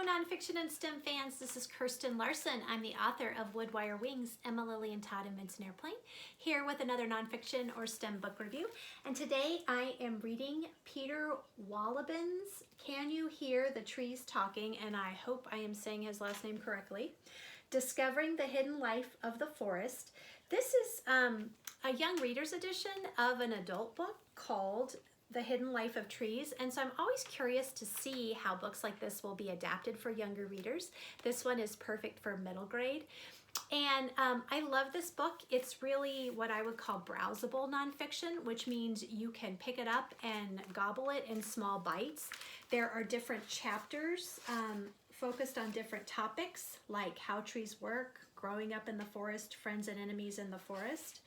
nonfiction and STEM fans. This is Kirsten Larson. I'm the author of Woodwire Wings, Emma, Lily, and Todd Invents an Airplane, here with another nonfiction or STEM book review. And today I am reading Peter Wohleben's Can You Hear the Trees Talking? And I hope I am saying his last name correctly. Discovering the Hidden Life of the Forest. This is a young reader's edition of an adult book called The Hidden Life of Trees, and so I'm always curious to see how books like this will be adapted for younger readers. This one is perfect for middle grade, and I love this book. It's really what I would call browsable nonfiction, which means you can pick it up and gobble it in small bites. There are different chapters focused on different topics like how trees work, growing up in the forest, friends and enemies in the forest.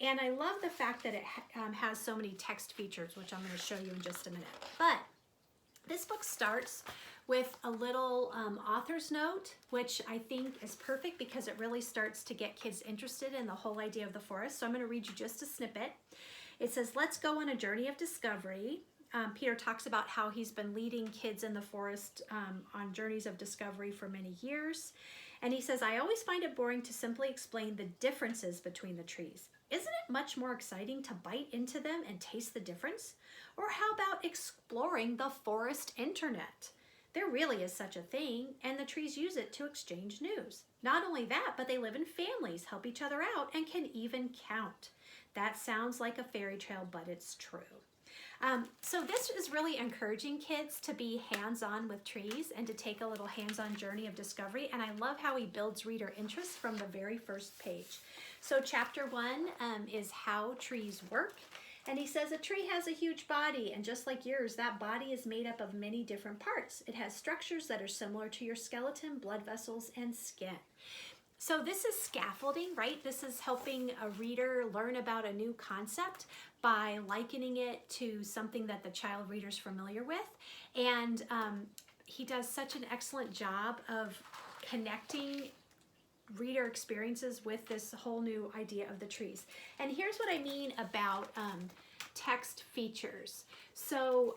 And I love the fact that it has so many text features, which I'm going to show you in just a minute. But this book starts with a little author's note, which I think is perfect because it really starts to get kids interested in the whole idea of the forest. So I'm going to read you just a snippet. It says, "Let's go on a journey of discovery." Peter talks about how he's been leading kids in the forest on journeys of discovery for many years. And he says, "I always find it boring to simply explain the differences between the trees. Isn't it much more exciting to bite into them and taste the difference? Or how about exploring the forest internet? There really is such a thing, and the trees use it to exchange news. Not only that, but they live in families, help each other out, and can even count. That sounds like a fairy tale, but it's true." So this is really encouraging kids to be hands-on with trees and to take a little hands-on journey of discovery. And I love how he builds reader interest from the very first page. So chapter 1 is how trees work. And he says a tree has a huge body, and just like yours, that body is made up of many different parts. It has structures that are similar to your skeleton, blood vessels, and skin. So this is scaffolding, right? This is helping a reader learn about a new concept by likening it to something that the child reader's familiar with. And he does such an excellent job of connecting reader experiences with this whole new idea of the trees. And here's what I mean about text features. So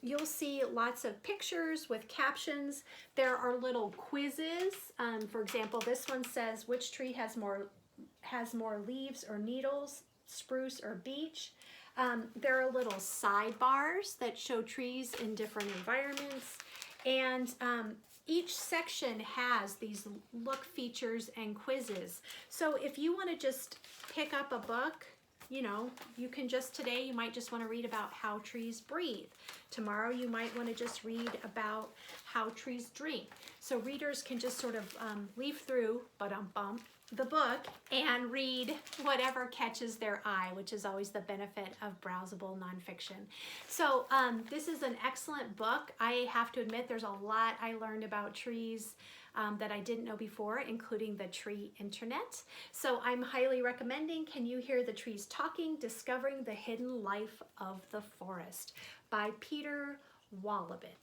you'll see lots of pictures with captions. There are little quizzes. For example, this one says, which tree has more leaves or needles, spruce or beech? There are little sidebars that show trees in different environments. And each section has these look features and quizzes. So if you want to just pick up a book, you know, you can just today, you might just want to read about how trees breathe. Tomorrow, you might want to just read about how trees drink. So readers can just sort of leaf through the book and read whatever catches their eye, which is always the benefit of browsable nonfiction. So this is an excellent book. I have to admit there's a lot I learned about trees that I didn't know before, including the tree internet. So I'm highly recommending Can You Hear the Trees Talking? Discovering the Hidden Life of the Forest by Peter Wohlleben.